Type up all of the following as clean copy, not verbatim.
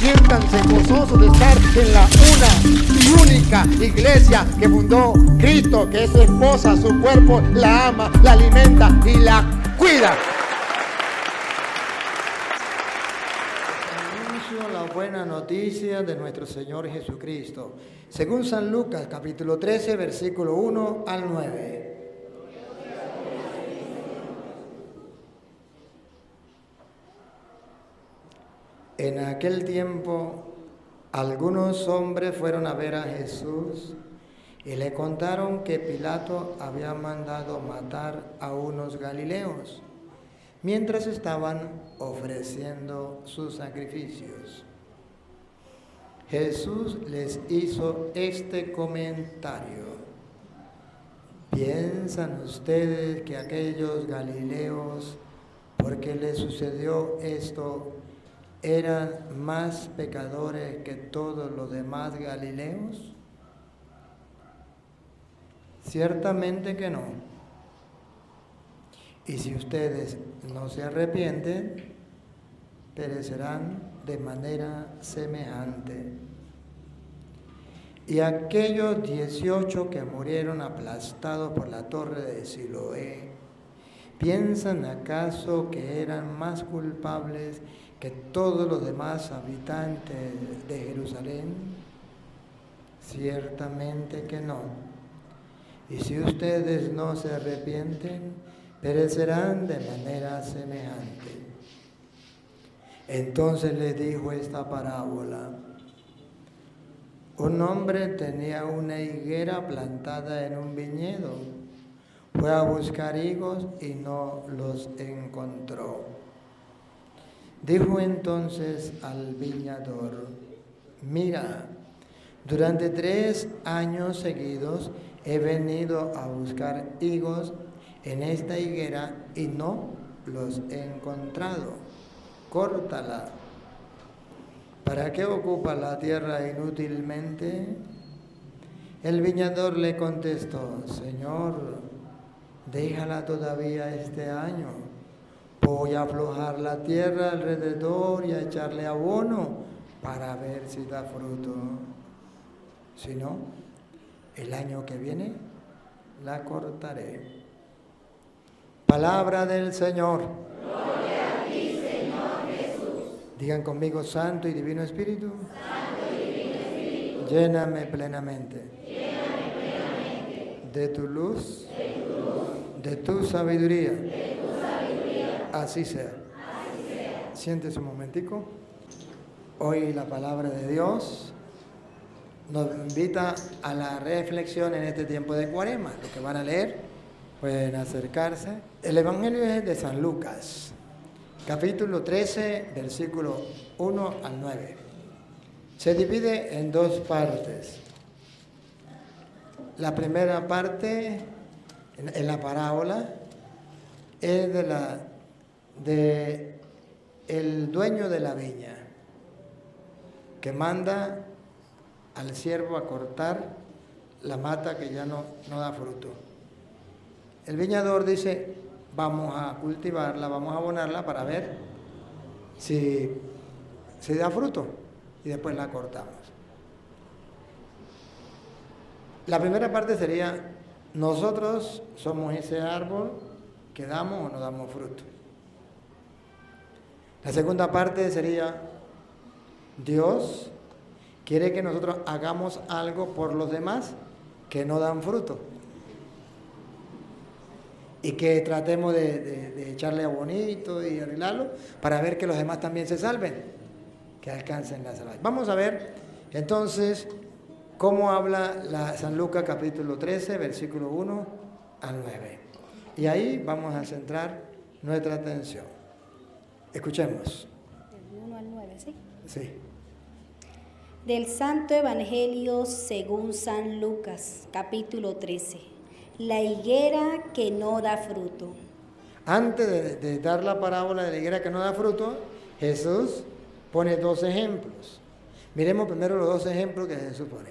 Siéntanse gozosos de estar en la una y única iglesia que fundó Cristo, que es su esposa, su cuerpo, la ama, la alimenta y la cuida. Anuncio la buena noticia de nuestro Señor Jesucristo, según San Lucas, capítulo 13, versículo 1 al 9. En aquel tiempo, algunos hombres fueron a ver a Jesús y le contaron que Pilato había mandado matar a unos galileos mientras estaban ofreciendo sus sacrificios. Jesús les hizo este comentario: ¿piensan ustedes que aquellos galileos, porque les sucedió esto, eran más pecadores que todos los demás galileos? Ciertamente que no. Y si ustedes no se arrepienten, perecerán de manera semejante. Y aquellos 18 que murieron aplastados por la torre de Siloé, ¿piensan acaso que eran más culpables que todos los demás habitantes de Jerusalén? Ciertamente que no. Y si ustedes no se arrepienten, perecerán de manera semejante. Entonces les dijo esta parábola: un hombre tenía una higuera plantada en un viñedo. Fue a buscar higos y no los encontró. Dijo entonces al viñador: mira, durante 3 años seguidos he venido a buscar higos en esta higuera y no los he encontrado. Córtala. ¿Para qué ocupa la tierra inútilmente? El viñador le contestó: Señor, déjala todavía este año. Voy a aflojar la tierra alrededor y a echarle abono para ver si da fruto. Si no, el año que viene la cortaré. Palabra del Señor. Gloria a ti, Señor Jesús. Digan conmigo: Santo y Divino Espíritu. Santo y Divino Espíritu. Lléname plenamente. Lléname plenamente. De tu luz. De tu luz. De tu sabiduría. De tu sabiduría. Así sea. Así sea. Siéntese un momentico. Hoy la palabra de Dios nos invita a la reflexión en este tiempo de Cuaresma. Lo que van a leer, pueden acercarse. El Evangelio es de San Lucas, capítulo 13, versículo 1 al 9. Se divide en 2 partes. La primera parte, en la parábola, es de el dueño de la viña, que manda al siervo a cortar la mata que ya no da fruto. El viñador dice: vamos a cultivarla, vamos a abonarla para ver si da fruto, y después la cortamos. La primera parte sería: nosotros somos ese árbol que damos o no damos fruto. La segunda parte sería: Dios quiere que nosotros hagamos algo por los demás que no dan fruto, y que tratemos de echarle abonito y arreglarlo para ver que los demás también se salven, que alcancen la salvación. Vamos a ver entonces cómo habla San Lucas capítulo 13, versículo 1 al 9. Y ahí vamos a centrar nuestra atención. Escuchemos. Del 1 al 9, ¿sí? Sí. Del Santo Evangelio según San Lucas, capítulo 13. La higuera que no da fruto. Antes de dar la parábola de la higuera que no da fruto, Jesús pone 2 ejemplos. Miremos primero los 2 ejemplos que Jesús pone.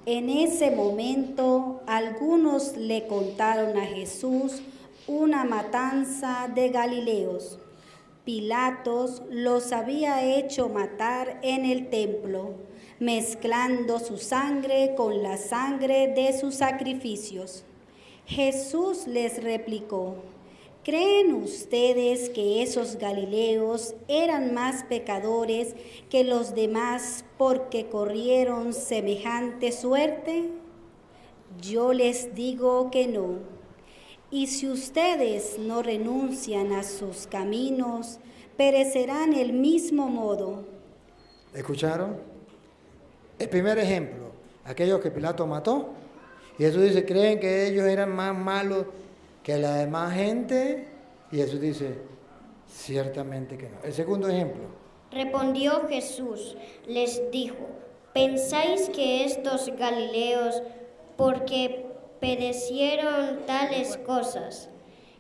En ese momento, algunos le contaron a Jesús una matanza de Galileos. Pilatos los había hecho matar en el templo, mezclando su sangre con la sangre de sus sacrificios. Jesús les replicó: ¿creen ustedes que esos galileos eran más pecadores que los demás porque corrieron semejante suerte? Yo les digo que no. Y si ustedes no renuncian a sus caminos, perecerán del mismo modo. ¿Escucharon? El primer ejemplo, aquellos que Pilato mató. Y Jesús dice, ¿creen que ellos eran más malos que la demás gente? Y Jesús dice, ciertamente que no. El segundo ejemplo. Respondió Jesús, les dijo: ¿pensáis que estos galileos, porque perecieron tales cosas,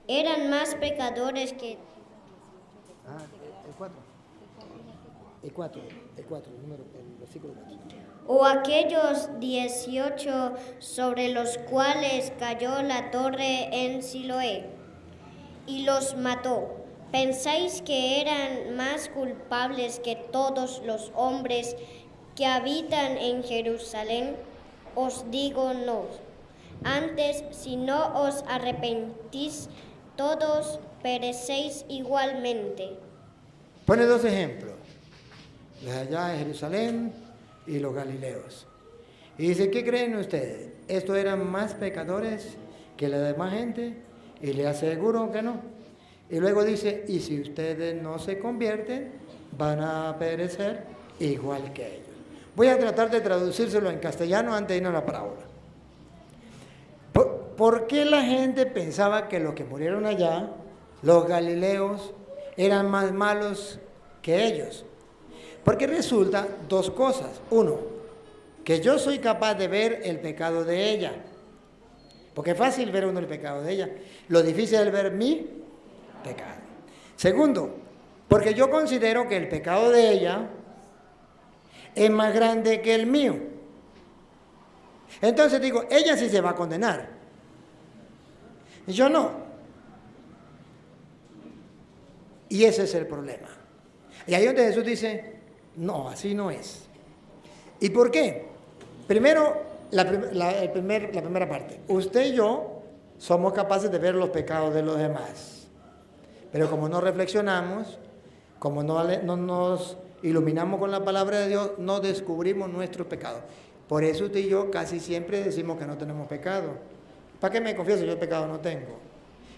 eran más pecadores que... El 4, el versículo 4. o aquellos 18 sobre los cuales cayó la torre en Siloé y los mató? ¿Pensáis que eran más culpables que todos los hombres que habitan en Jerusalén? Os digo no. Antes, si no os arrepentís, todos perecéis igualmente. Pone dos ejemplos, los allá de Jerusalén y los galileos. Y dice, ¿qué creen ustedes? ¿Estos eran más pecadores que la demás gente? Y le aseguro que no. Y luego dice, y si ustedes no se convierten, van a perecer igual que ellos. Voy a tratar de traducírselo en castellano antes de irnos a la parábola. ¿Por qué la gente pensaba que los que murieron allá, los galileos, eran más malos que ellos? Porque resulta dos cosas. Uno, que yo soy capaz de ver el pecado de ella. Porque es fácil ver uno el pecado de ella. Lo difícil es ver mi pecado. Segundo, porque yo considero que el pecado de ella es más grande que el mío. Entonces digo, ella sí se va a condenar. Yo no. Y ese es el problema. Y ahí donde Jesús dice, no, así no es. ¿Y por qué? Primero, la primera parte. Usted y yo somos capaces de ver los pecados de los demás. Pero como no reflexionamos, como no nos iluminamos con la palabra de Dios, no descubrimos nuestros pecados. Por eso usted y yo casi siempre decimos que no tenemos pecado. ¿Para qué me confieso? Yo pecado no tengo.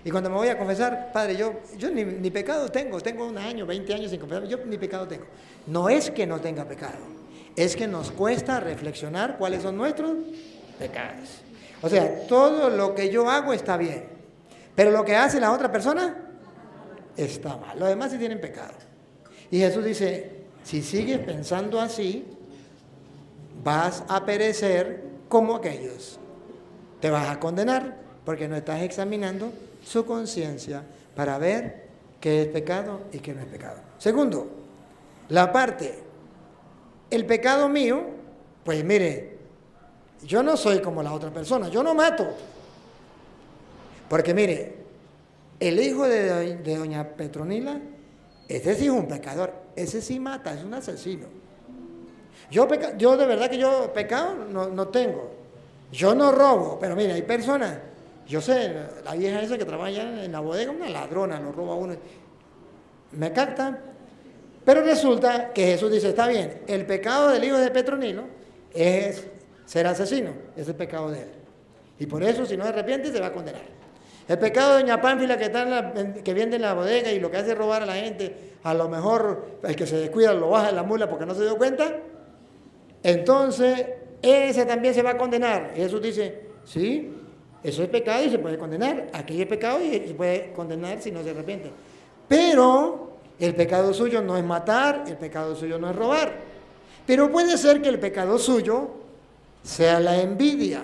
Y cuando me voy a confesar, padre, yo ni pecado tengo 1 año, 20 años sin confesar, yo ni pecado tengo. No es que no tenga pecado, es que nos cuesta reflexionar cuáles son nuestros pecados. O sea, todo lo que yo hago está bien, pero lo que hace la otra persona está mal. Los demás sí tienen pecado. Y Jesús dice, si sigues pensando así, vas a perecer como aquellos. Te vas a condenar porque no estás examinando su conciencia para ver qué es pecado y qué no es pecado. Segundo, la parte, el pecado mío, pues mire, yo no soy como la otra persona, yo no mato. Porque mire, el hijo de doña Petronila, ese sí es un pecador, ese sí mata, es un asesino. Yo de verdad que yo pecado no tengo. Yo no robo, pero mira, hay personas, yo sé, la vieja esa que trabaja en la bodega, una ladrona, lo roba a uno, me captan, pero resulta que Jesús dice, está bien, el pecado del hijo de Petronilo es ser asesino, es el pecado de él, y por eso si no se arrepiente se va a condenar. El pecado de doña Pánfila que vende en la bodega y lo que hace es robar a la gente, a lo mejor el que se descuida lo baja en la mula porque no se dio cuenta, entonces ese también se va a condenar. Jesús dice, sí, eso es pecado y se puede condenar. Aquí es pecado y se puede condenar si no se arrepiente. Pero el pecado suyo no es matar, el pecado suyo no es robar. Pero puede ser que el pecado suyo sea la envidia.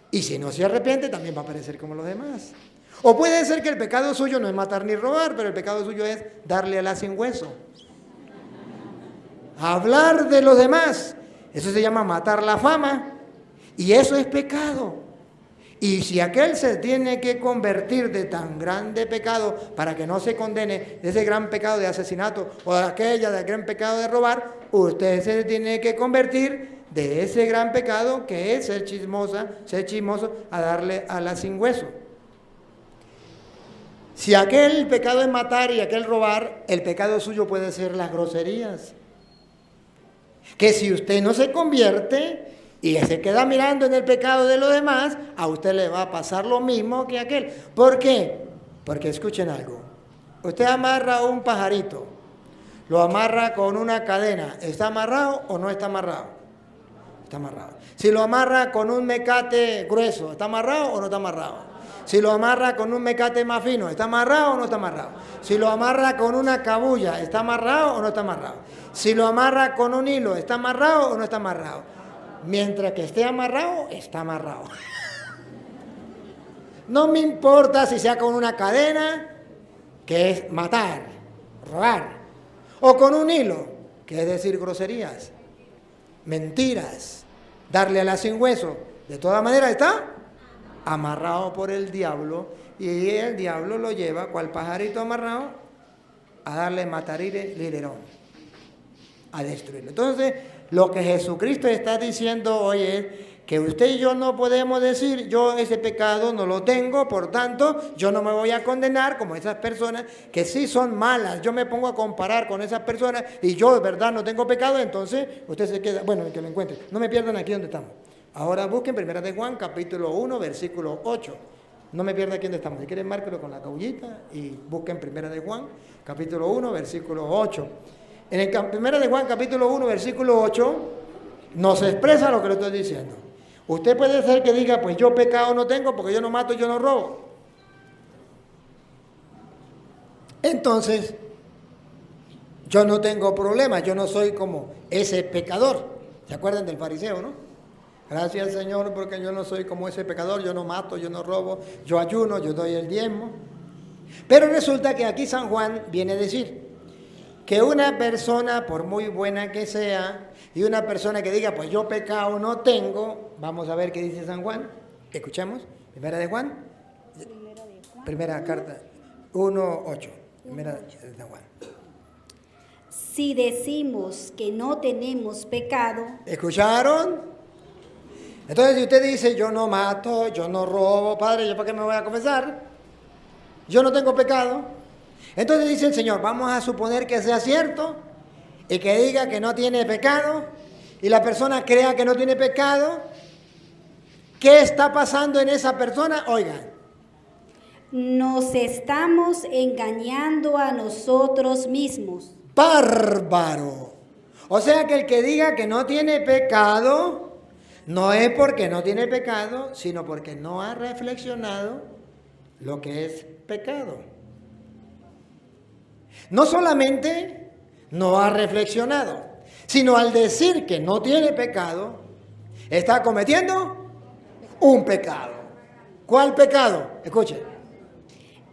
Y si no se arrepiente, también va a parecer como los demás. O puede ser que el pecado suyo no es matar ni robar, pero el pecado suyo es darle a la sin hueso. Hablar de los demás, eso se llama matar la fama, y eso es pecado. Y si aquel se tiene que convertir de tan grande pecado para que no se condene de ese gran pecado de asesinato o de aquella del gran pecado de robar, usted se tiene que convertir de ese gran pecado que es ser chismoso a darle a la sin hueso. Si aquel pecado es matar y aquel robar, el pecado suyo puede ser las groserías. Que si usted no se convierte y se queda mirando en el pecado de los demás, a usted le va a pasar lo mismo que a aquel. ¿Por qué? Porque escuchen algo. Usted amarra un pajarito, lo amarra con una cadena. ¿Está amarrado o no está amarrado? Está amarrado. Si lo amarra con un mecate grueso, ¿está amarrado o no está amarrado? Si lo amarra con un mecate más fino, ¿está amarrado o no está amarrado? Si lo amarra con una cabulla, ¿está amarrado o no está amarrado? Si lo amarra con un hilo, ¿está amarrado o no está amarrado? Mientras que esté amarrado, está amarrado. No me importa si sea con una cadena, que es matar, robar, o con un hilo, que es decir groserías, mentiras, darle a la sin hueso. De todas maneras está amarrado por el diablo, y el diablo lo lleva, cual pajarito amarrado, a darle matarire liderón, a destruirlo. Entonces, lo que Jesucristo está diciendo hoy es que usted y yo no podemos decir, yo ese pecado no lo tengo, por tanto, yo no me voy a condenar como esas personas que sí son malas. Yo me pongo a comparar con esas personas y yo de verdad no tengo pecado, entonces usted se queda, bueno, que lo encuentre. No me pierdan aquí donde estamos. Ahora busquen 1 de Juan, capítulo 1, versículo 8. No me pierdan aquí donde estamos. Si quieren, márquelo con la cabullita y busquen 1 de Juan, capítulo 1, versículo 8. En el 1 de Juan, capítulo 1, versículo 8, nos expresa lo que le estoy diciendo. Usted puede ser que diga, pues yo pecado no tengo porque yo no mato, yo no robo. Entonces, yo no tengo problema, yo no soy como ese pecador. ¿Se acuerdan del fariseo, no? Gracias, Señor, porque yo no soy como ese pecador, yo no mato, yo no robo, yo ayuno, yo doy el diezmo. Pero resulta que aquí San Juan viene a decir que una persona, por muy buena que sea, y una persona que diga, pues yo pecado no tengo, vamos a ver qué dice San Juan. Escuchemos, 1 de Juan, primera carta, 1:8, 1 de San Juan. Si decimos que no tenemos pecado, ¿escucharon? Entonces, si usted dice, yo no mato, yo no robo, Padre, ¿yo para qué me voy a confesar? Yo no tengo pecado. Entonces dice el Señor, vamos a suponer que sea cierto y que diga que no tiene pecado y la persona crea que no tiene pecado. ¿Qué está pasando en esa persona? Oigan. nos estamos engañando a nosotros mismos. Bárbaro. O sea que el que diga que no tiene pecado, no es porque no tiene pecado, sino porque no ha reflexionado lo que es pecado. No solamente no ha reflexionado, sino al decir que no tiene pecado, está cometiendo un pecado. ¿Cuál pecado? Escuchen.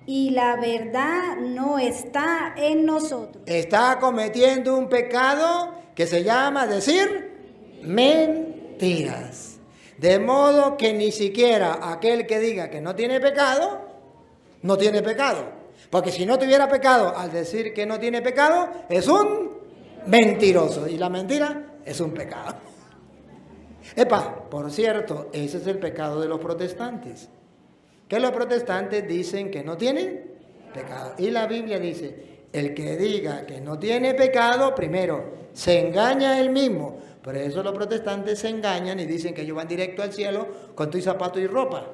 Y la verdad no está en nosotros. Está cometiendo un pecado que se llama decir mentiras. De modo que ni siquiera aquel que diga que no tiene pecado, no tiene pecado. Porque si no tuviera pecado, al decir que no tiene pecado, es un mentiroso. Y la mentira es un pecado. Epa, por cierto, ese es el pecado de los protestantes. Que los protestantes dicen que no tienen pecado. Y la Biblia dice, el que diga que no tiene pecado, primero, se engaña a él mismo. Por eso los protestantes se engañan y dicen que ellos van directo al cielo con tu zapato y ropa.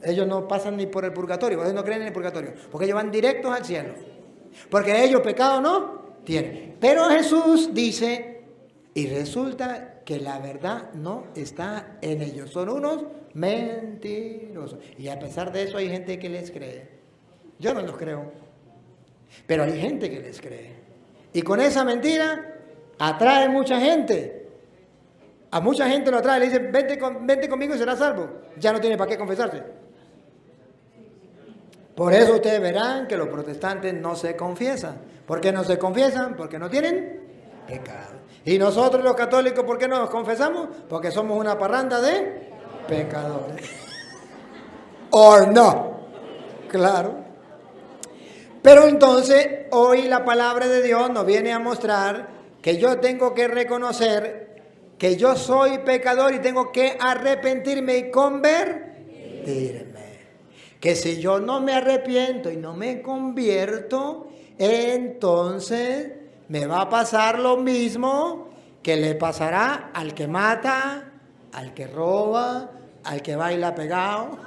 Ellos no pasan ni por el purgatorio, ellos no creen en el purgatorio, porque ellos van directos al cielo. Porque ellos pecado no tienen. Pero Jesús dice, y resulta que la verdad no está en ellos. Son unos mentirosos. Y a pesar de eso hay gente que les cree. Yo no los creo. Pero hay gente que les cree. Y con esa mentira atrae mucha gente. A mucha gente lo atrae. Le dice, vente conmigo y serás salvo. Ya no tiene para qué confesarse. Por eso ustedes verán que los protestantes no se confiesan. ¿Por qué no se confiesan? Porque no tienen pecado. Y nosotros los católicos, ¿por qué no nos confesamos? Porque somos una parranda de pecadores. ¿O no? Claro. Pero entonces, hoy la palabra de Dios nos viene a mostrar que yo tengo que reconocer que yo soy pecador y tengo que arrepentirme y convertirme. Que si yo no me arrepiento y no me convierto, entonces me va a pasar lo mismo que le pasará al que mata, al que roba, al que baila pegado.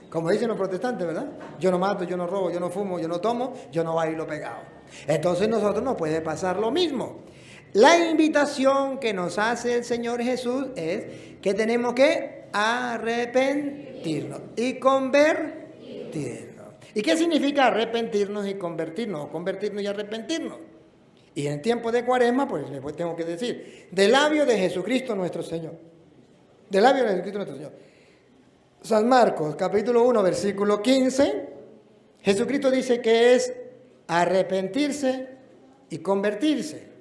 Como dicen los protestantes, ¿verdad? Yo no mato, yo no robo, yo no fumo, yo no tomo, yo no bailo pegado. Entonces nosotros nos puede pasar lo mismo. La invitación que nos hace el Señor Jesús es que tenemos que arrepentirnos y convertirnos. ¿Y qué significa arrepentirnos y convertirnos? O convertirnos y arrepentirnos. Y en tiempo de Cuaresma, pues les tengo que decir, del labio de Jesucristo nuestro Señor. Del labio de Jesucristo nuestro Señor. San Marcos, capítulo 1, versículo 15, Jesucristo dice que es arrepentirse y convertirse.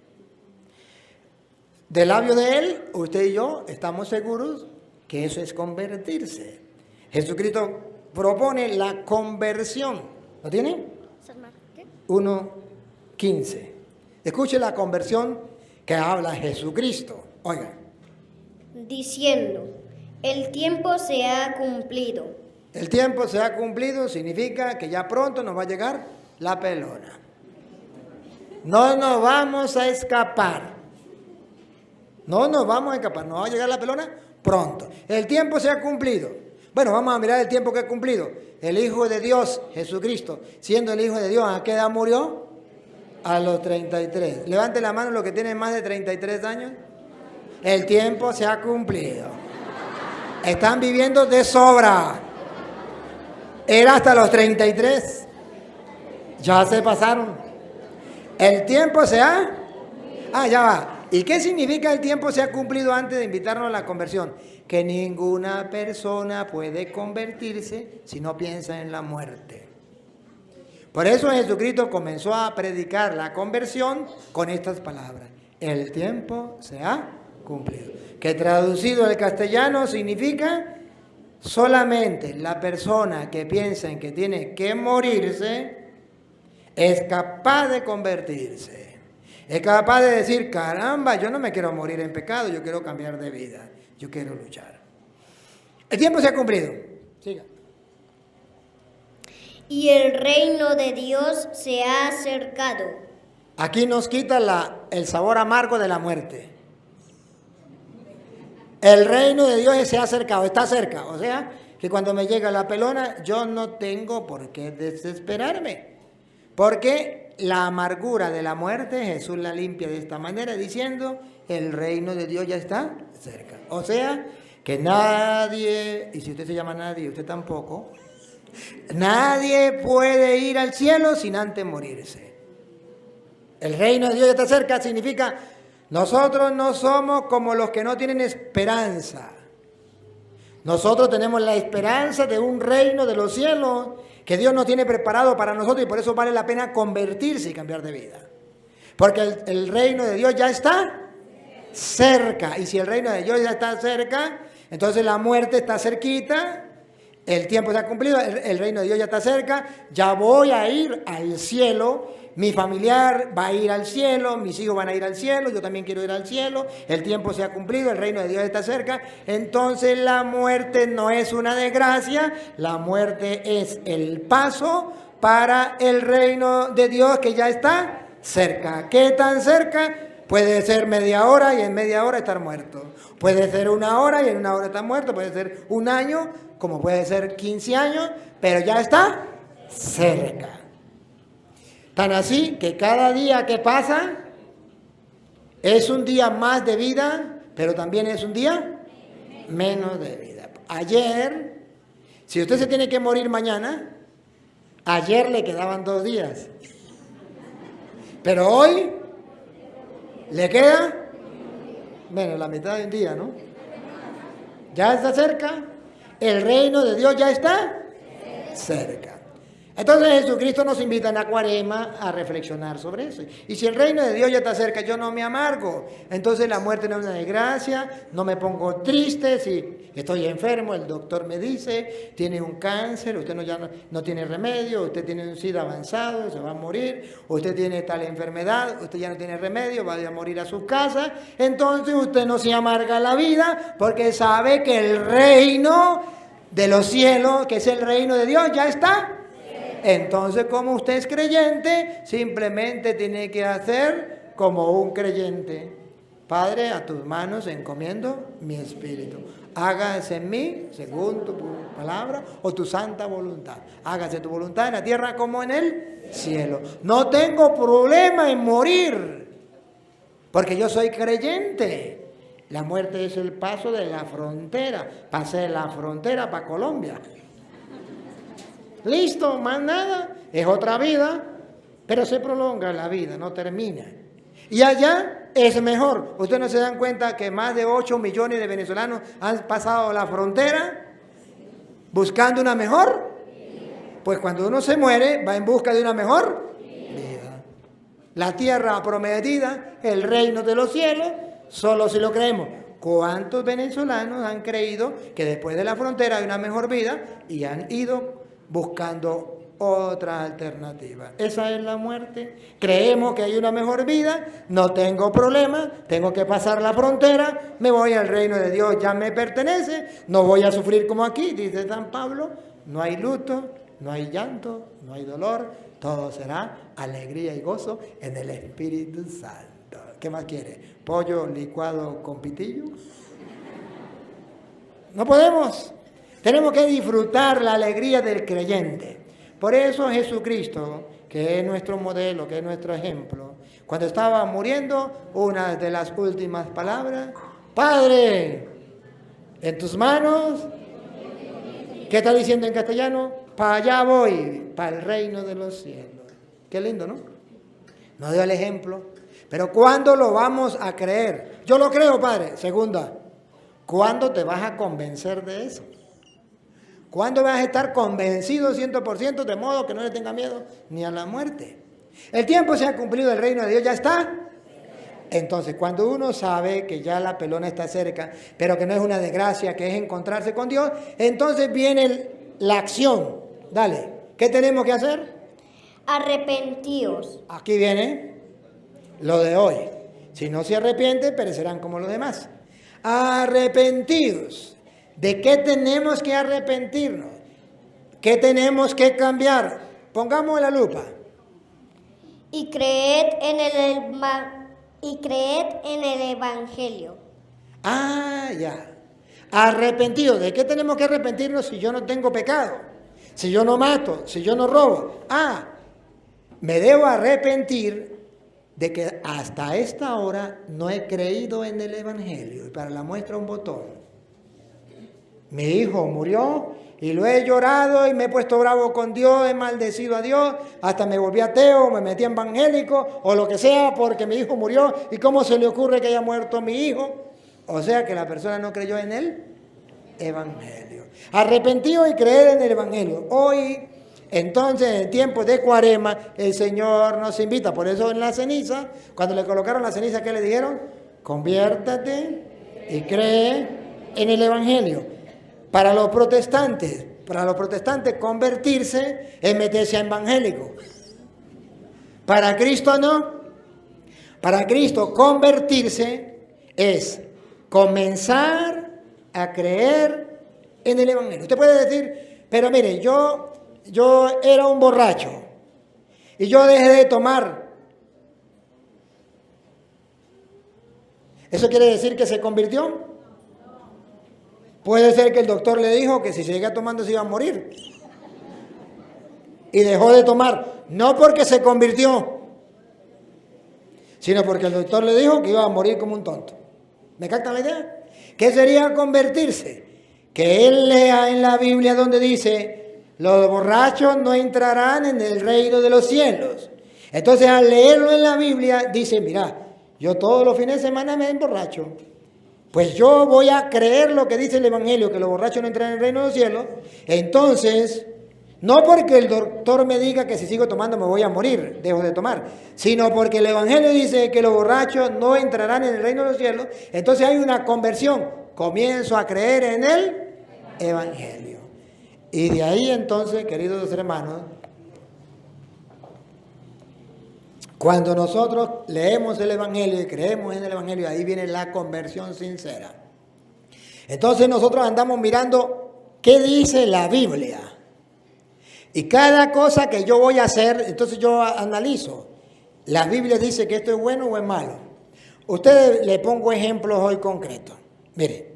Del labio de Él, usted y yo estamos seguros que eso es convertirse. Jesucristo propone la conversión. ¿Lo tiene? 1:15. Escuche la conversión que habla Jesucristo. Oiga. Diciendo, el tiempo se ha cumplido. El tiempo se ha cumplido significa que ya pronto nos va a llegar la pelona. No nos vamos a escapar. No nos vamos a escapar. Nos va a llegar la pelona pronto. El tiempo se ha cumplido. Bueno, vamos a mirar el tiempo que ha cumplido. El Hijo de Dios, Jesucristo, siendo el Hijo de Dios, ¿a qué edad murió? A los 33. Levante la mano los que tienen más de 33 años. El tiempo se ha cumplido. Están viviendo de sobra. Era hasta los 33. Ya se pasaron. El tiempo se ha... ya va. ¿Y qué significa el tiempo se ha cumplido antes de invitarnos a la conversión? Que ninguna persona puede convertirse si no piensa en la muerte. Por eso Jesucristo comenzó a predicar la conversión con estas palabras. El tiempo se ha cumplido. Que traducido al castellano significa solamente la persona que piensa en que tiene que morirse es capaz de convertirse. Es capaz de decir, caramba, yo no me quiero morir en pecado, yo quiero cambiar de vida, yo quiero luchar. El tiempo se ha cumplido. Siga. Y el reino de Dios se ha acercado. Aquí nos quita el sabor amargo de la muerte. El reino de Dios se ha acercado, está cerca. O sea, que cuando me llega la pelona, yo no tengo por qué desesperarme. Porque la amargura de la muerte, Jesús la limpia de esta manera, diciendo, el reino de Dios ya está cerca. O sea, que nadie, y si usted se llama nadie, usted tampoco, nadie puede ir al cielo sin antes morirse. El reino de Dios ya está cerca significa, nosotros no somos como los que no tienen esperanza. Nosotros tenemos la esperanza de un reino de los cielos que Dios nos tiene preparado para nosotros y por eso vale la pena convertirse y cambiar de vida. Porque el reino de Dios ya está cerca. Y si el reino de Dios ya está cerca, entonces la muerte está cerquita, el tiempo se ha cumplido, el reino de Dios ya está cerca, ya voy a ir al cielo. Mi familiar va a ir al cielo, mis hijos van a ir al cielo, yo también quiero ir al cielo, el tiempo se ha cumplido, el reino de Dios está cerca, entonces la muerte no es una desgracia, la muerte es el paso para el reino de Dios que ya está cerca. ¿Qué tan cerca? Puede ser media hora y en media hora estar muerto, puede ser una hora y en una hora estar muerto, puede ser un año, como puede ser 15 años, pero ya está cerca. Tan así que cada día que pasa es un día más de vida, pero también es un día menos de vida. Ayer, si usted se tiene que morir mañana, ayer le quedaban 2 días. Pero hoy le queda, bueno, la mitad de un día, ¿no? Ya está cerca, el reino de Dios ya está cerca. Entonces Jesucristo nos invita en la Cuaresma a reflexionar sobre eso. Y si el reino de Dios ya está cerca, yo no me amargo. Entonces la muerte no es una desgracia, no me pongo triste si estoy enfermo, el doctor me dice, tiene un cáncer, usted no tiene remedio, usted tiene un SIDA avanzado, se va a morir, usted tiene tal enfermedad, usted ya no tiene remedio, va a morir a su casa. Entonces usted no se amarga la vida porque sabe que el reino de los cielos, que es el reino de Dios, ya está. Entonces, como usted es creyente, simplemente tiene que hacer como un creyente. Padre, a tus manos encomiendo mi espíritu. Hágase en mí, según tu palabra o tu santa voluntad. Hágase tu voluntad en la tierra como en el cielo. No tengo problema en morir, porque yo soy creyente. La muerte es el paso de la frontera. Pasé la frontera para Colombia. Listo, más nada, es otra vida, pero se prolonga la vida, no termina. Y allá es mejor. ¿Ustedes no se dan cuenta que más de 8 millones de venezolanos han pasado la frontera buscando una mejor? Pues cuando uno se muere, va en busca de una mejor vida. La tierra prometida, el reino de los cielos, solo si lo creemos. ¿Cuántos venezolanos han creído que después de la frontera hay una mejor vida y han ido buscando otra alternativa? Esa es la muerte. Creemos que hay una mejor vida, no tengo problema, tengo que pasar la frontera, me voy al reino de Dios, ya me pertenece, no voy a sufrir como aquí, dice San Pablo, no hay luto, no hay llanto, no hay dolor, todo será alegría y gozo en el Espíritu Santo. ¿Qué más quiere? ¿Pollo licuado con pitillo? No podemos. Tenemos que disfrutar la alegría del creyente. Por eso Jesucristo, que es nuestro modelo, que es nuestro ejemplo, cuando estaba muriendo, una de las últimas palabras, Padre, en tus manos, ¿qué está diciendo en castellano? Para allá voy, para el reino de los cielos. Qué lindo, ¿no? No dio el ejemplo. Pero ¿cuándo lo vamos a creer? Yo lo creo, Padre. Segunda, ¿cuándo te vas a convencer de eso? ¿Cuándo vas a estar convencido 100% de modo que no le tenga miedo ni a la muerte? El tiempo se ha cumplido, el reino de Dios ya está. Entonces, cuando uno sabe que ya la pelona está cerca, pero que no es una desgracia, que es encontrarse con Dios, entonces viene la acción. Dale, ¿qué tenemos que hacer? Arrepentíos. Aquí viene lo de hoy. Si no se arrepienten, perecerán como los demás. Arrepentidos. ¿De qué tenemos que arrepentirnos? ¿Qué tenemos que cambiar? Pongamos la lupa. Y creed en el Evangelio. Ah, ya. Arrepentidos. ¿De qué tenemos que arrepentirnos si yo no tengo pecado? Si yo no mato, si yo no robo. Me debo arrepentir de que hasta esta hora no he creído en el Evangelio. Y para la muestra un botón. Mi hijo murió y lo he llorado y me he puesto bravo con Dios, he maldecido a Dios, hasta me volví ateo, me metí evangélico o lo que sea porque mi hijo murió. ¿Y cómo se le ocurre que haya muerto mi hijo? O sea que la persona no creyó en el Evangelio. Arrepentido y creer en el Evangelio. Hoy, entonces, en tiempos de Cuaresma, el Señor nos invita. Por eso en la ceniza, cuando le colocaron la ceniza, ¿qué le dijeron? Conviértate y cree en el Evangelio. Para los protestantes convertirse es meterse a evangélico. Para Cristo no. Para Cristo convertirse es comenzar a creer en el Evangelio. Usted puede decir, pero mire, yo era un borracho y yo dejé de tomar. ¿Eso quiere decir que se convirtió? Puede ser que el doctor le dijo que si seguía tomando se iba a morir. Y dejó de tomar. No porque se convirtió, sino porque el doctor le dijo que iba a morir como un tonto. ¿Me captan la idea? ¿Qué sería convertirse? Que él lea en la Biblia donde dice, los borrachos no entrarán en el reino de los cielos. Entonces al leerlo en la Biblia dice, mira, yo todos los fines de semana me emborracho. Pues yo voy a creer lo que dice el Evangelio, que los borrachos no entran en el reino de los cielos. Entonces, No porque el doctor me diga que si sigo tomando me voy a morir, dejo de tomar, sino porque el Evangelio dice que los borrachos no entrarán en el reino de los cielos. Entonces hay una conversión. Comienzo a creer en el Evangelio. Y de ahí entonces, queridos hermanos, cuando nosotros leemos el Evangelio y creemos en el Evangelio, ahí viene la conversión sincera. Entonces nosotros andamos mirando qué dice la Biblia. Y cada cosa que yo voy a hacer, entonces yo analizo. La Biblia dice que esto es bueno o es malo. Ustedes le pongo ejemplos hoy concretos. Mire,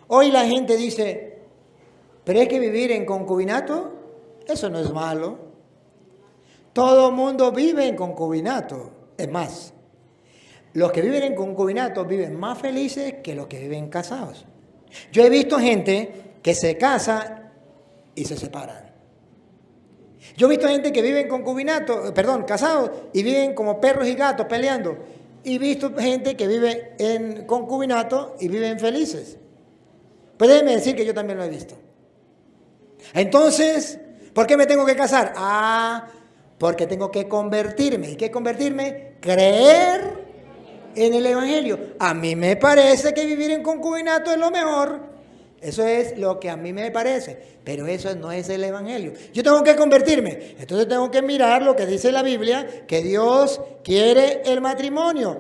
hoy la gente dice, pero es que vivir en concubinato, eso no es malo. Todo mundo vive en concubinato. Es más, los que viven en concubinato viven más felices que los que viven casados. Yo he visto gente que se casa y se separan. Yo he visto gente que vive en concubinato, casados, y viven como perros y gatos peleando. Y he visto gente que vive en concubinato y viven felices. Pues déjeme decir que yo también lo he visto. Entonces, ¿por qué me tengo que casar? Porque tengo que convertirme. ¿Y qué convertirme? Creer en el Evangelio. A mí me parece que vivir en concubinato es lo mejor. Eso es lo que a mí me parece, pero eso no es el Evangelio. Yo tengo que convertirme, entonces tengo que mirar lo que dice la Biblia, que Dios quiere el matrimonio.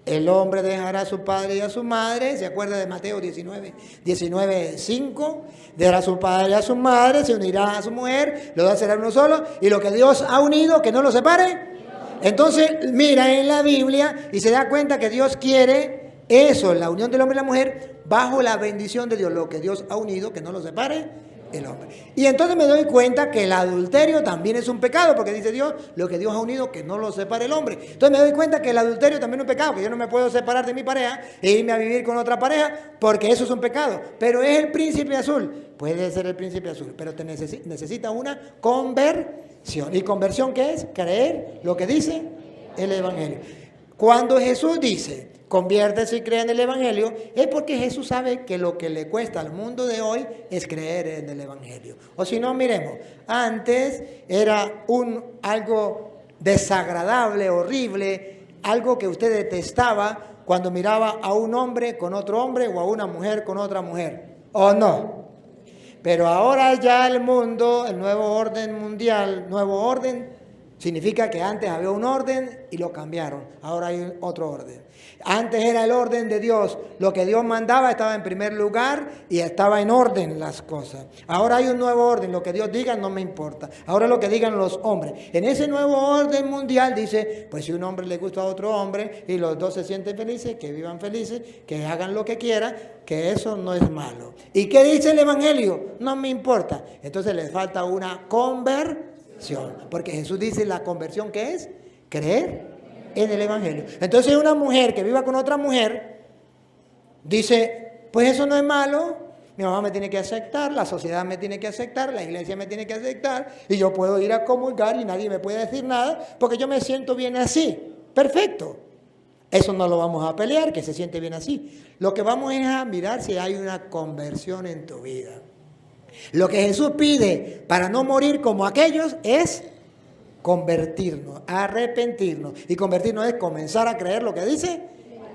El hombre dejará a su padre y a su madre, ¿se acuerda de Mateo 19:5? Dejará a su padre y a su madre, se unirá a su mujer, los dos serán uno solo, y lo que Dios ha unido, que no lo separe. Entonces mira en la Biblia y se da cuenta que Dios quiere eso, la unión del hombre y la mujer, bajo la bendición de Dios. Lo que Dios ha unido, que no lo separe el hombre. Y entonces me doy cuenta que el adulterio también es un pecado, porque dice Dios, lo que Dios ha unido, que no lo separe el hombre. Entonces me doy cuenta que el adulterio también es un pecado, que yo no me puedo separar de mi pareja e irme a vivir con otra pareja, porque eso es un pecado. Pero es el príncipe azul, puede ser el príncipe azul, pero te necesita una conversión. ¿Y conversión qué es? Creer lo que dice el Evangelio. Cuando Jesús dice, conviértese y cree en el Evangelio, es porque Jesús sabe que lo que le cuesta al mundo de hoy es creer en el Evangelio. O si no, miremos, antes era algo desagradable, horrible, algo que usted detestaba cuando miraba a un hombre con otro hombre o a una mujer con otra mujer, ¿o no? Pero ahora ya el mundo, el nuevo orden mundial, nuevo orden, significa que antes había un orden y lo cambiaron. Ahora hay otro orden. Antes era el orden de Dios. Lo que Dios mandaba estaba en primer lugar y estaba en orden las cosas. Ahora hay un nuevo orden. Lo que Dios diga no me importa. Ahora lo que digan los hombres. En ese nuevo orden mundial dice, pues si un hombre le gusta a otro hombre y los dos se sienten felices, que vivan felices, que hagan lo que quieran, que eso no es malo. ¿Y qué dice el Evangelio? No me importa. Entonces les falta una conversión. Porque Jesús dice la conversión, ¿qué es? Creer en el Evangelio. Entonces una mujer que viva con otra mujer dice, pues eso no es malo, mi mamá me tiene que aceptar, la sociedad me tiene que aceptar, la iglesia me tiene que aceptar y yo puedo ir a comulgar y nadie me puede decir nada porque yo me siento bien así. Perfecto. Eso no lo vamos a pelear, que se siente bien así. Lo que vamos es a mirar si hay una conversión en tu vida. Lo que Jesús pide para no morir como aquellos es convertirnos, arrepentirnos. Y convertirnos es comenzar a creer lo que dice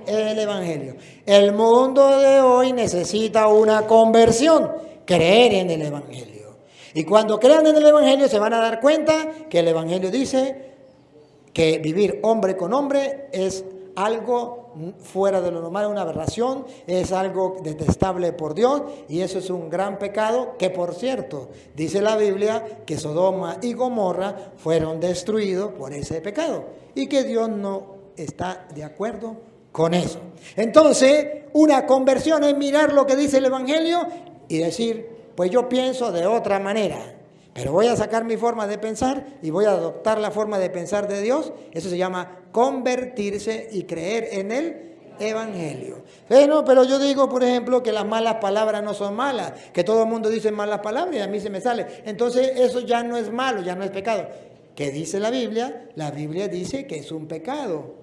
el Evangelio. El mundo de hoy necesita una conversión, creer en el Evangelio. Y cuando crean en el Evangelio se van a dar cuenta que el Evangelio dice que vivir hombre con hombre es algo fuera de lo normal, una aberración, es algo detestable por Dios y eso es un gran pecado que, por cierto, dice la Biblia que Sodoma y Gomorra fueron destruidos por ese pecado y que Dios no está de acuerdo con eso. Entonces, una conversión es mirar lo que dice el Evangelio y decir, pues yo pienso de otra manera. Pero voy a sacar mi forma de pensar y voy a adoptar la forma de pensar de Dios. Eso se llama convertirse y creer en el Evangelio. No, pero yo digo, por ejemplo, que las malas palabras no son malas, que todo el mundo dice malas palabras y a mí se me sale. Entonces eso ya no es malo, ya no es pecado. ¿Qué dice la Biblia? La Biblia dice que es un pecado.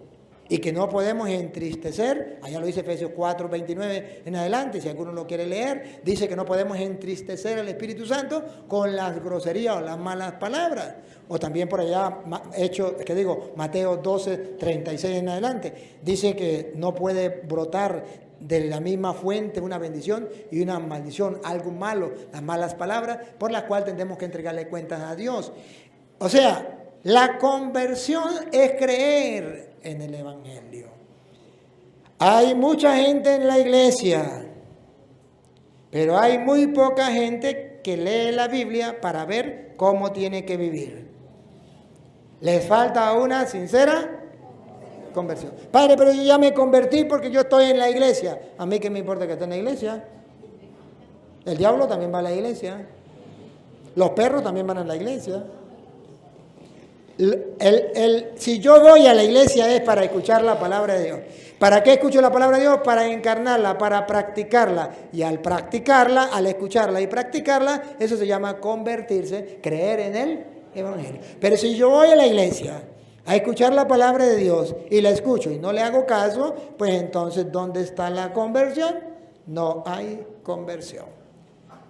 y que no podemos entristecer, allá lo dice Efesios 4:29 en adelante, si alguno lo quiere leer, dice que no podemos entristecer al Espíritu Santo con las groserías o las malas palabras. O también por allá, Mateo 12:36 en adelante, dice que no puede brotar de la misma fuente una bendición y una maldición, algo malo, las malas palabras, por las cuales tendremos que entregarle cuentas a Dios. O sea, la conversión es creer en el Evangelio. Hay mucha gente en la iglesia, pero hay muy poca gente que lee la Biblia para ver cómo tiene que vivir. Les falta una sincera conversión. Padre, pero yo ya me convertí porque yo estoy en la iglesia. A mí qué me importa que esté en la iglesia. El diablo también va a la iglesia. Los perros también van a la iglesia. Si yo voy a la iglesia es para escuchar la palabra de Dios. ¿Para qué escucho la palabra de Dios? Para encarnarla, para practicarla. Y al practicarla, al escucharla y practicarla, eso se llama convertirse, creer en el Evangelio. Pero si yo voy a la iglesia a escuchar la palabra de Dios y la escucho y no le hago caso, pues entonces, ¿dónde está la conversión? No hay conversión.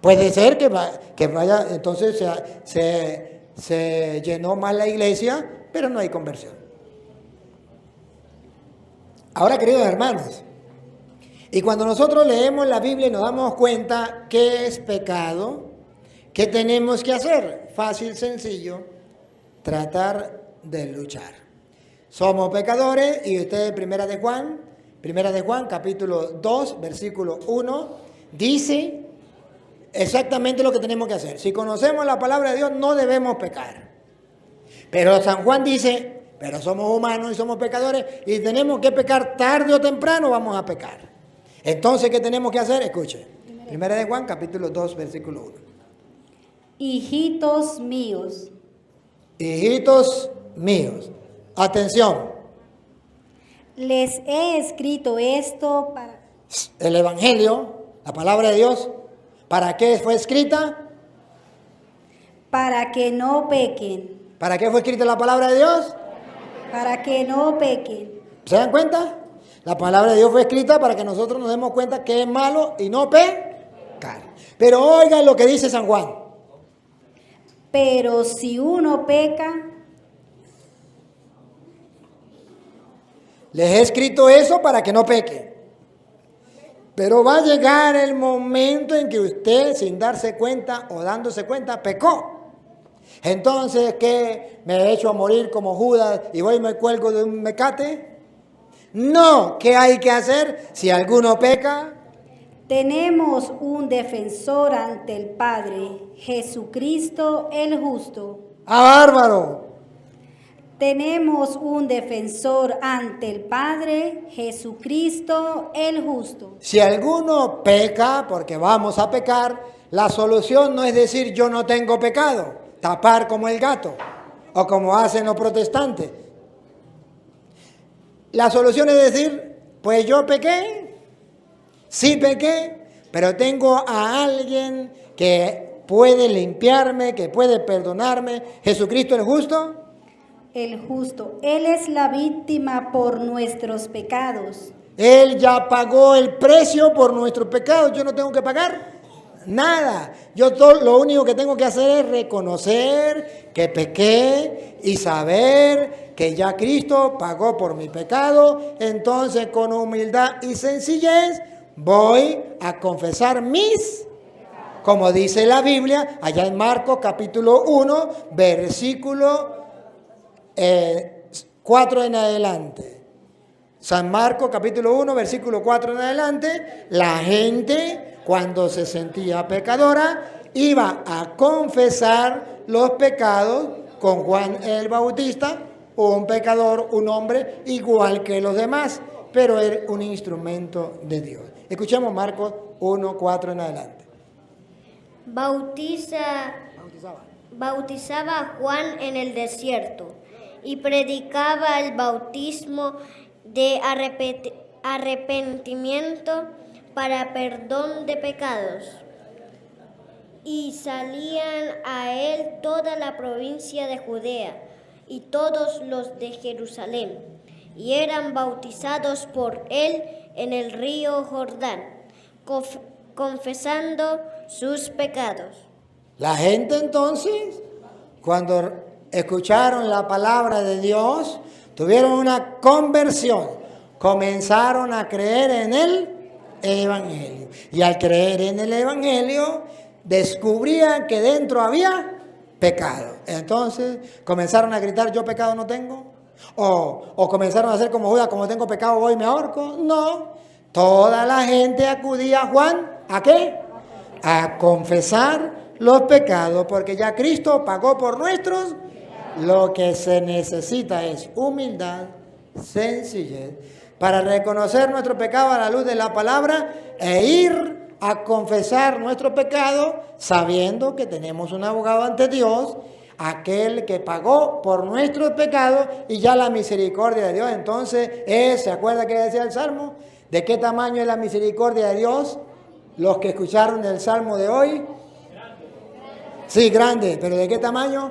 Puede ser que vaya, entonces se llenó más la iglesia, pero no hay conversión. Ahora, queridos hermanos, y cuando nosotros leemos la Biblia y nos damos cuenta qué es pecado, ¿qué tenemos que hacer? Fácil, sencillo, tratar de luchar. Somos pecadores y ustedes, Primera de Juan, capítulo 2, versículo 1, dice exactamente lo que tenemos que hacer. Si conocemos la palabra de Dios, no debemos pecar. Pero San Juan dice, pero somos humanos y somos pecadores y tenemos que pecar tarde o temprano, vamos a pecar. Entonces, ¿qué tenemos que hacer? Escuche. Primera de Juan, capítulo 2, versículo 1. Hijitos míos. Hijitos míos. Atención. Les he escrito esto para... El Evangelio, la palabra de Dios, ¿para qué fue escrita? Para que no pequen. ¿Para qué fue escrita la palabra de Dios? Para que no pequen. ¿Se dan cuenta? La palabra de Dios fue escrita para que nosotros nos demos cuenta que es malo y no pecar. Pero oigan lo que dice San Juan. Pero si uno peca, les he escrito eso para que no pequen. Pero va a llegar el momento en que usted, sin darse cuenta o dándose cuenta, pecó. Entonces, ¿qué? ¿Me he hecho a morir como Judas y voy y me cuelgo de un mecate? No, ¿qué hay que hacer si alguno peca? tenemos un defensor ante el Padre, Jesucristo el justo. ¡Ah, bárbaro! Tenemos un defensor ante el Padre, Jesucristo el justo. Si alguno peca, porque vamos a pecar, la solución no es decir yo no tengo pecado, tapar como el gato, o como hacen los protestantes. La solución es decir, pues yo pequé, sí pequé, pero tengo a alguien que puede limpiarme, que puede perdonarme, Jesucristo el justo. El justo, Él es la víctima por nuestros pecados. Él ya pagó el precio por nuestros pecados, yo no tengo que pagar nada. Yo lo único que tengo que hacer es reconocer que pequé y saber que ya Cristo pagó por mi pecado. Entonces, con humildad y sencillez, voy a confesar mis, como dice la Biblia, allá en Marcos capítulo 1, versículo 4 en adelante. San Marcos capítulo 1, versículo 4 en adelante, la gente cuando se sentía pecadora iba a confesar los pecados con Juan el Bautista, un pecador, un hombre igual que los demás, pero era un instrumento de Dios. Escuchemos Marcos 1, 4 en adelante. Bautizaba a Juan en el desierto y predicaba el bautismo de arrepentimiento para perdón de pecados. Y salían a él toda la provincia de Judea y todos los de Jerusalén, y eran bautizados por él en el río Jordán, confesando sus pecados. La gente entonces, cuando escucharon la palabra de Dios, tuvieron una conversión, comenzaron a creer en el Evangelio. Y al creer en el Evangelio, descubrían que dentro había pecado. Entonces comenzaron a gritar, yo pecado no tengo. O comenzaron a hacer como Judas, como tengo pecado voy y me ahorco. No, toda la gente acudía a Juan, ¿a qué? A confesar los pecados, porque ya Cristo pagó por nuestros. Lo que se necesita es humildad, sencillez, para reconocer nuestro pecado a la luz de la palabra e ir a confesar nuestro pecado, sabiendo que tenemos un abogado ante Dios, aquel que pagó por nuestros pecados y ya la misericordia de Dios. Entonces, ¿se acuerda que decía el Salmo? ¿De qué tamaño es la misericordia de Dios? Los que escucharon el Salmo de hoy. Sí, grande, pero ¿de qué tamaño?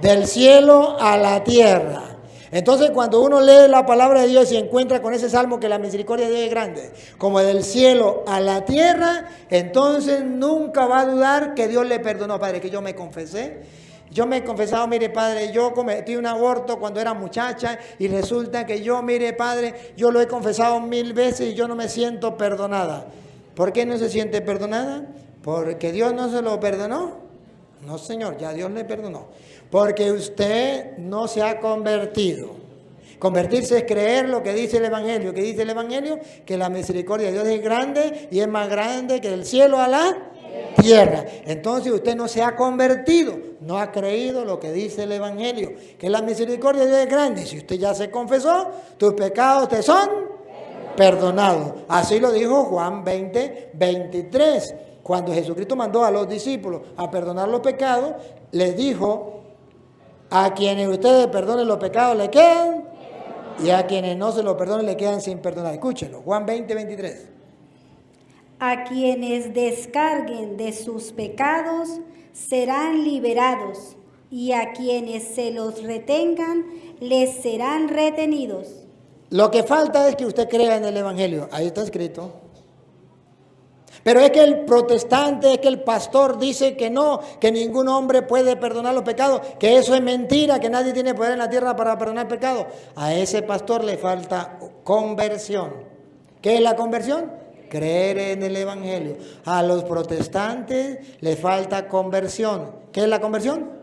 Del cielo a la tierra. Entonces, cuando uno lee la palabra de Dios y encuentra con ese salmo que la misericordia de Dios es grande, como del cielo a la tierra, entonces nunca va a dudar que Dios le perdonó. Padre, que yo me confesé. Yo me he confesado, mire, Padre, yo cometí un aborto cuando era muchacha y resulta que yo, mire, Padre, yo lo he confesado 1000 veces y yo no me siento perdonada. ¿Por qué no se siente perdonada? ¿Porque Dios no se lo perdonó? No, Señor, ya Dios le perdonó. Porque usted no se ha convertido. Convertirse es creer lo que dice el Evangelio. ¿Qué dice el Evangelio? Que la misericordia de Dios es grande y es más grande que del cielo a la tierra. Entonces usted no se ha convertido, no ha creído lo que dice el Evangelio, que la misericordia de Dios es grande. Y si usted ya se confesó, tus pecados te son perdonados. Así lo dijo Juan 20:23. Cuando Jesucristo mandó a los discípulos a perdonar los pecados, les dijo: a quienes ustedes perdonen los pecados le quedan, y a quienes no se los perdonen le quedan sin perdonar. Escúchenlo, Juan 20:23. A quienes descarguen de sus pecados serán liberados, y a quienes se los retengan les serán retenidos. Lo que falta es que usted crea en el Evangelio. Ahí está escrito. Pero es que el protestante, es que el pastor dice que no, que ningún hombre puede perdonar los pecados, que eso es mentira, que nadie tiene poder en la tierra para perdonar pecados. A ese pastor le falta conversión. ¿Qué es la conversión? Creer en el Evangelio. A los protestantes le falta conversión. ¿Qué es la conversión?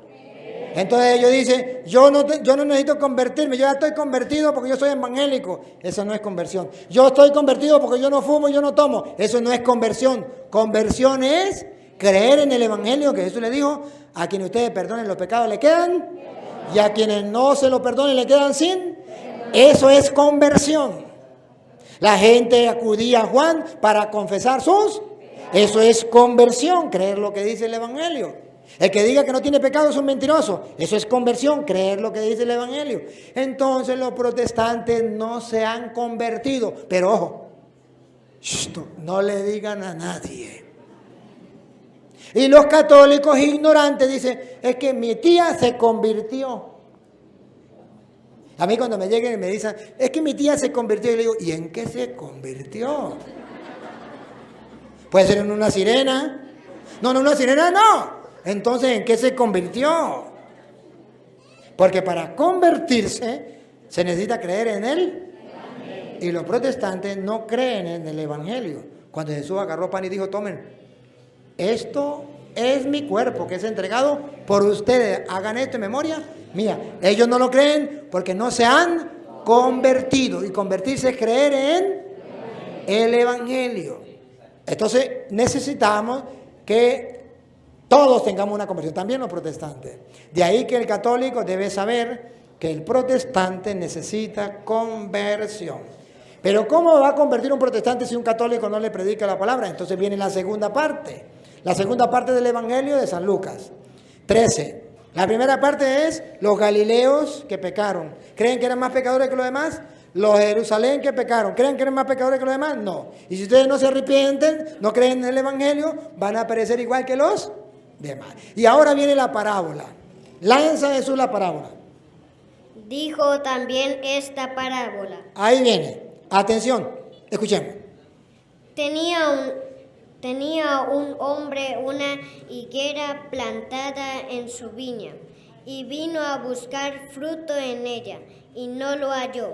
Entonces ellos dicen, yo no necesito convertirme, yo ya estoy convertido porque yo soy evangélico. Eso no es conversión. Yo estoy convertido porque yo no fumo y yo no tomo. Eso no es conversión. Conversión es creer en el Evangelio, que Jesús le dijo: a quienes ustedes perdonen los pecados le quedan, y a quienes no se los perdonen le quedan sin. Eso es conversión. La gente acudía a Juan para confesar sus. Eso es conversión, creer lo que dice el Evangelio. El que diga que no tiene pecado es un mentiroso. Eso es conversión, creer lo que dice el Evangelio. Entonces los protestantes no se han convertido. Pero ojo, no le digan a nadie. Y los católicos ignorantes dicen, es que mi tía se convirtió. A mí cuando me lleguen y me dicen, es que mi tía se convirtió, y le digo, ¿y en qué se convirtió? Puede ser en una sirena. No, una sirena no. Entonces, ¿en qué se convirtió? Porque para convertirse se necesita creer en él. Y los protestantes no creen en el Evangelio. Cuando Jesús agarró pan y dijo, tomen, esto es mi cuerpo que es entregado por ustedes. Hagan esto en memoria mía. Ellos no lo creen porque no se han convertido. Y convertirse es creer en el Evangelio. Entonces necesitamos que todos tengamos una conversión, también los protestantes. De ahí que el católico debe saber que el protestante necesita conversión. Pero ¿cómo va a convertir un protestante si un católico no le predica la palabra? Entonces viene la segunda parte del Evangelio de San Lucas 13. La primera parte es los galileos que pecaron. ¿Creen que eran más pecadores que los demás? Los de Jerusalén que pecaron, ¿creen que eran más pecadores que los demás? No. Y si ustedes no se arrepienten, no creen en el Evangelio, van a perecer igual que los demás. Y ahora viene la parábola. Lanza Jesús la parábola. Dijo también esta parábola. Ahí viene. Atención, escuchemos. Tenía un hombre una higuera plantada en su viña, y vino a buscar fruto en ella, y no lo halló.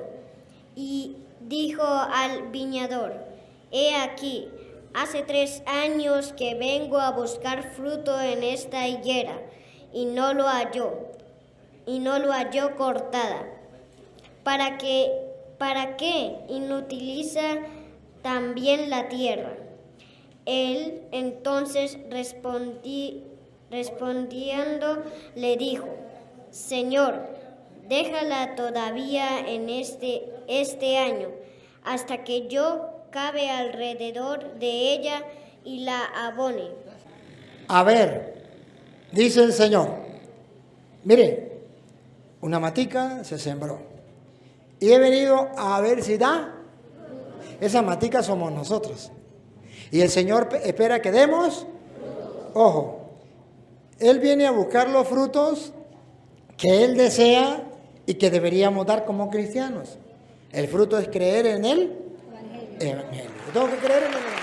Y dijo al viñador: He aquí, hace 3 años que vengo a buscar fruto en esta higuera, y no lo halló cortada. ¿Para qué inutiliza también la tierra? Él entonces respondiendo le dijo: Señor, déjala todavía en este año, hasta que yo cabe alrededor de ella y la abone. A ver, dice el Señor, mire, una matica se sembró y he venido a ver si da. Esa matica somos nosotros y el Señor espera que demos. Ojo, Él viene a buscar los frutos que Él desea y que deberíamos dar como cristianos. El fruto es creer en el Evangelio. Tengo que creer en el Evangelio.